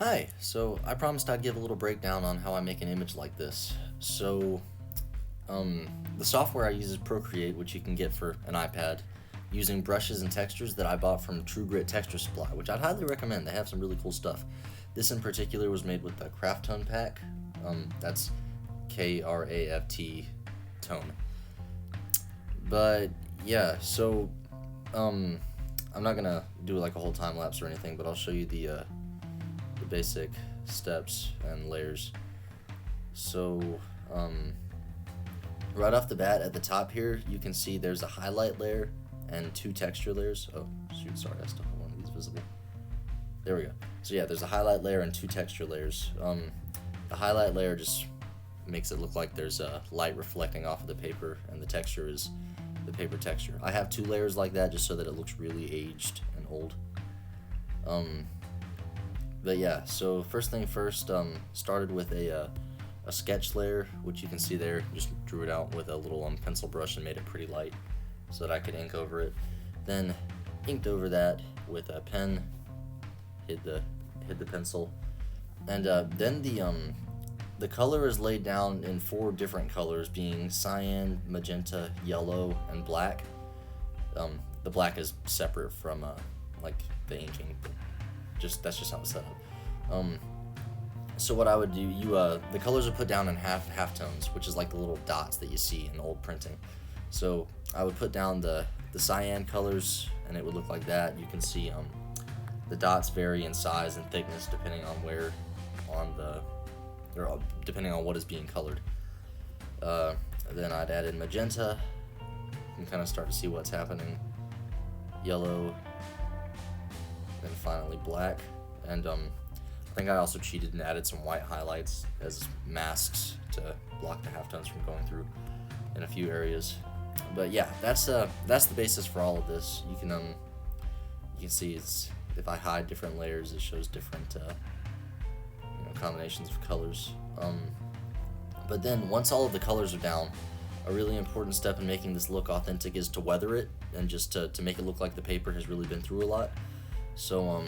Hi, so I promised I'd give a little breakdown on how I make an image like this. The software I use is Procreate, which you can get for an iPad, using brushes and textures that I bought from True Grit Texture Supply, which I'd highly recommend. They have some really cool stuff. This in particular was made with the Craft Tone pack. That's Kraft tone. But yeah, I'm not gonna do like a whole time lapse or anything, but I'll show you the basic steps and layers. So, right off the bat at the top here, you can see there's a highlight layer and two texture layers. Oh, shoot, sorry, I still have one of these visible. There we go. So yeah, there's a highlight layer and two texture layers. The highlight layer just makes it look like there's light reflecting off of the paper, and the texture is the paper texture. I have two layers like that just so that it looks really aged and old. But yeah, so first thing first, started with a sketch layer, which you can see there. Just drew it out with a little pencil brush and made it pretty light so that I could ink over it. Then inked over that with a pen, hid the pencil, and then the color is laid down in four different colors, being cyan, magenta, yellow, and black. The black is separate from like the inking. That's just how it's set up. So what I would do, the colors are put down in half tones, which is like the little dots that you see in old printing. So I would put down the cyan colors, and it would look like that. You can see the dots vary in size and thickness depending on depending on what is being colored. Then I'd add in magenta. You can kind of start to see what's happening. Yellow. Then finally black, and I think I also cheated and added some white highlights as masks to block the halftones from going through in a few areas. But yeah, that's the basis for all of this. You can see if I hide different layers, it shows different combinations of colors. But then once all of the colors are down, a really important step in making this look authentic is to weather it, and just to make it look like the paper has really been through a lot. So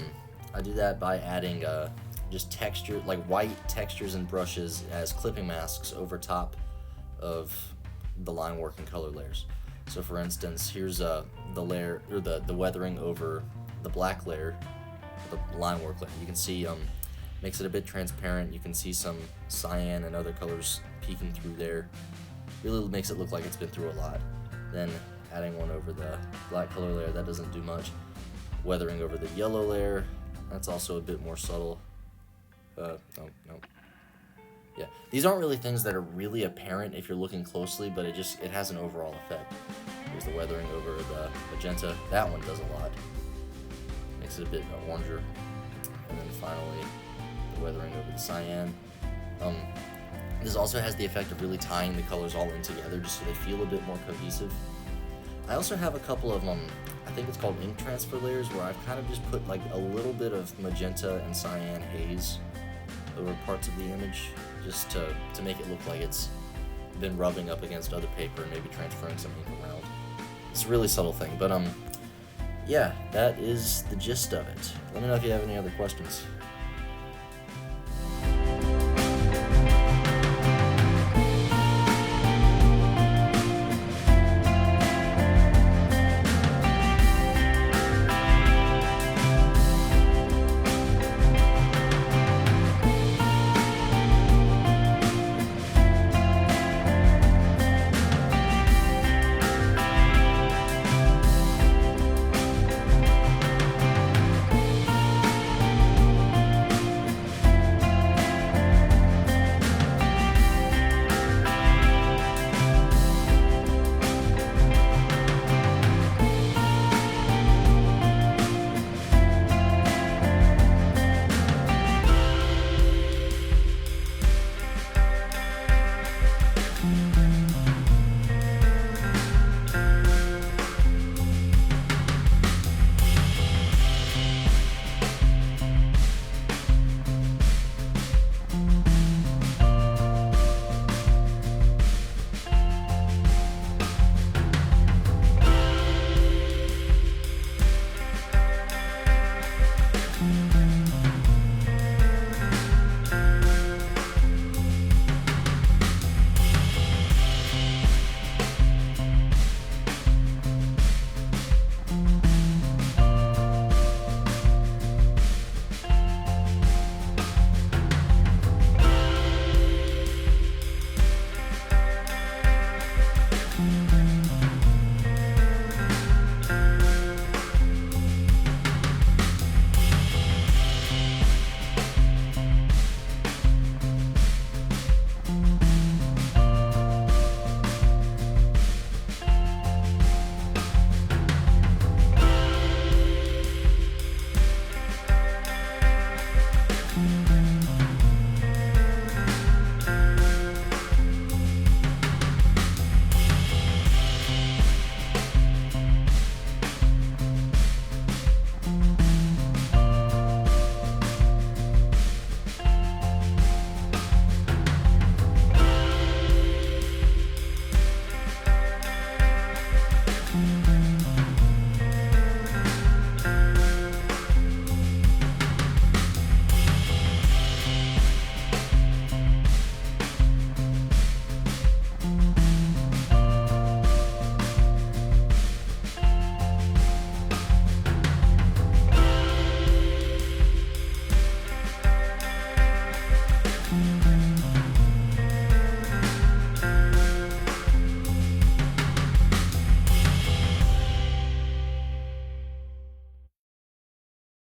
I do that by adding just texture, like white textures and brushes as clipping masks over top of the line work and color layers. So for instance, here's the layer, or the weathering over the black layer, the line work layer. You can see makes it a bit transparent. You can see some cyan and other colors peeking through there. Really makes it look like it's been through a lot. Then adding one over the black color layer, that doesn't do much. Weathering over the yellow layer, that's also a bit more subtle. No. Yeah, these aren't really things that are really apparent if you're looking closely, but it has an overall effect. Here's the weathering over the magenta. That one does a lot. Makes it a bit oranger. And then finally, the weathering over the cyan. This also has the effect of really tying the colors all in together, just so they feel a bit more cohesive. I also have a couple of I think it's called ink transfer layers, where I've kind of just put like a little bit of magenta and cyan haze over parts of the image, just to make it look like it's been rubbing up against other paper and maybe transferring some ink around. It's a really subtle thing, but yeah, that is the gist of it. Let me know if you have any other questions.